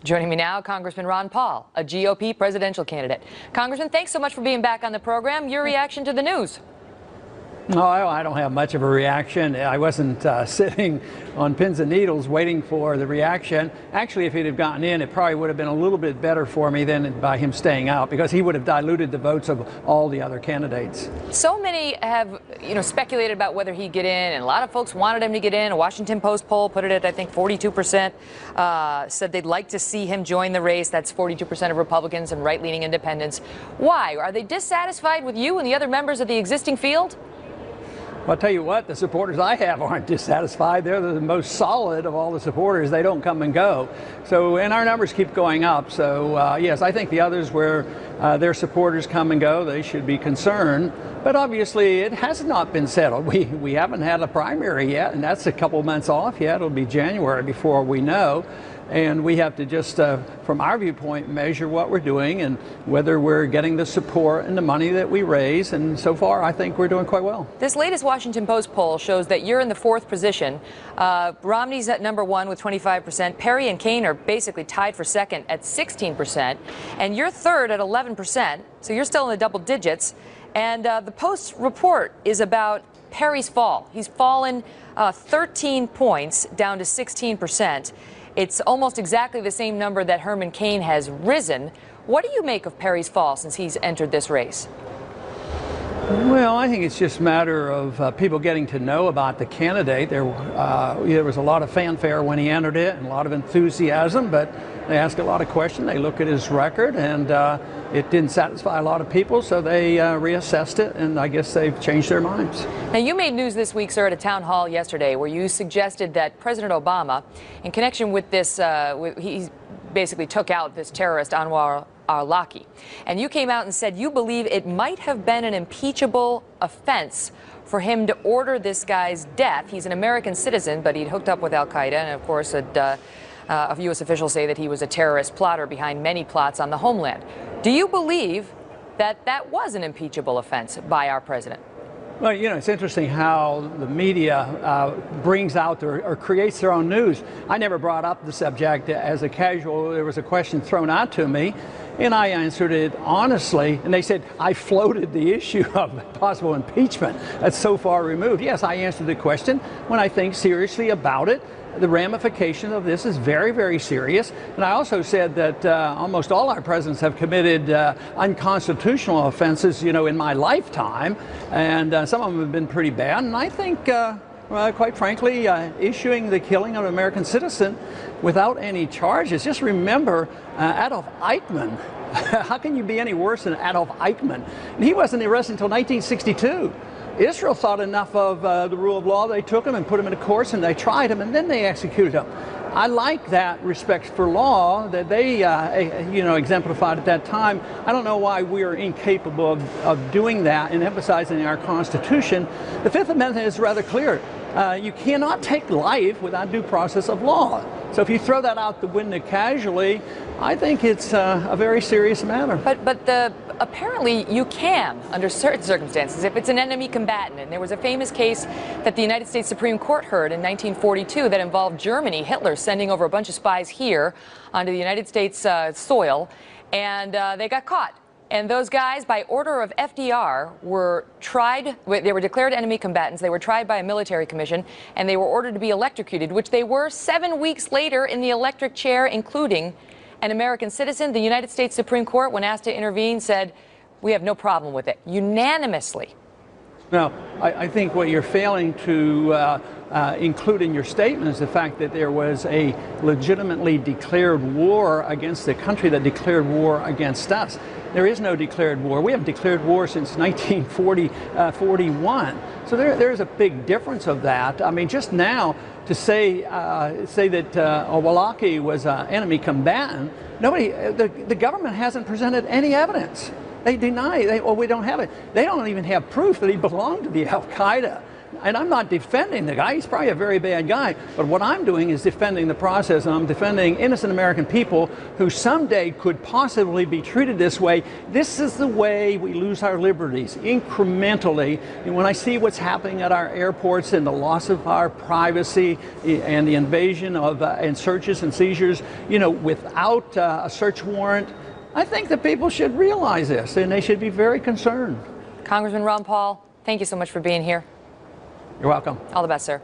Joining me now, Congressman Ron Paul, a GOP presidential candidate. Congressman, thanks so much for being back on the program. Your reaction to the news? No, I don't have much of a reaction. I wasn't sitting on pins and needles waiting for the reaction. Actually, if he'd have gotten in, it probably would have been a little bit better for me than by him staying out, because he would have diluted the votes of all the other candidates. So many have, speculated about whether he'd get in, and a lot of folks wanted him to get in. A Washington Post poll put it at, I think, 42%, said they'd like to see him join the race. That's 42% of Republicans and right-leaning independents. Why? Are they dissatisfied with you and the other members of the existing field? Well, I'll tell you what, the supporters I have aren't dissatisfied. They're the most solid of all the supporters. They don't come and go. So, and our numbers keep going up. So, yes, I think the others where their supporters come and go, they should be concerned. But obviously, it has not been settled. We haven't had a primary yet, and that's a couple months off yet. It'll be January before we know. And we have to just, from our viewpoint, measure what we're doing and whether we're getting the support and the money that we raise. And so far, I think we're doing quite well. This latest Washington Post poll shows that you're in the fourth position. Romney's at number one with 25%. Perry and Kaine are basically tied for second at 16%. And you're third at 11%. So you're still in the double digits. And the Post's report is about Perry's fall. He's fallen 13 points down to 16%. It's almost exactly the same number that Herman Cain has risen. What do you make of Perry's fall since he's entered this race? Well, I think it's just a matter of people getting to know about the candidate. There was a lot of fanfare when he entered it and a lot of enthusiasm, but they ask a lot of questions. They look at his record, and it didn't satisfy a lot of people, so they reassessed it, and I guess they've changed their minds. Now, you made news this week, sir, at a town hall yesterday where you suggested that President Obama, in connection with this, he basically took out this terrorist Anwar al-Awlaki, and you came out and said you believe it might have been an impeachable offense for him to order this guy's death. He's an American citizen, but he'd hooked up with al-Qaeda, and of course, U.S. officials say that he was a terrorist plotter behind many plots on the homeland. Do you believe that that was an impeachable offense by our president? Well, it's interesting how the media brings out or creates their own news. I never brought up the subject as a casual. There was a question thrown out to me, and I answered it honestly. And they said I floated the issue of possible impeachment. That's so far removed. Yes, I answered the question when I think seriously about it. The ramification of this is very, very serious. And I also said that almost all our presidents have committed unconstitutional offenses, in my lifetime. And some of them have been pretty bad. And I think, quite frankly, issuing the killing of an American citizen without any charges. Just remember Adolf Eichmann. How can you be any worse than Adolf Eichmann? And he wasn't arrested until 1962. Israel thought enough of the rule of law. They took him and put him in a course, and they tried him, and then they executed him. I like that respect for law that they, exemplified at that time. I don't know why we are incapable of doing that and emphasizing our Constitution. The Fifth Amendment is rather clear. You cannot take life without due process of law. So if you throw that out the window casually, I think it's a very serious matter. But apparently you can, under certain circumstances, if it's an enemy combatant. And there was a famous case that the United States Supreme Court heard in 1942 that involved Germany, Hitler sending over a bunch of spies here onto the United States soil, and they got caught. And those guys, by order of FDR, were tried. They were declared enemy combatants. They were tried by a military commission, and they were ordered to be electrocuted, which they were 7 weeks later in the electric chair, including an American citizen. The United States Supreme Court, when asked to intervene, said, we have no problem with it, unanimously. Now, I think what you're failing to include in your statement is the fact that there was a legitimately declared war against the country that declared war against us. There is no declared war. We haven't declared war since 1941. So there is a big difference of that. I mean, just now to say that al-Awlaki was an enemy combatant, the government hasn't presented any evidence. They deny, we don't have it. They don't even have proof that he belonged to the al-Qaeda. And I'm not defending the guy. He's probably a very bad guy. But what I'm doing is defending the process, and I'm defending innocent American people who someday could possibly be treated this way. This is the way we lose our liberties, incrementally. And when I see what's happening at our airports and the loss of our privacy and the invasion of and searches and seizures, without a search warrant, I think that people should realize this, and they should be very concerned. Congressman Ron Paul, thank you so much for being here. You're welcome. All the best, sir.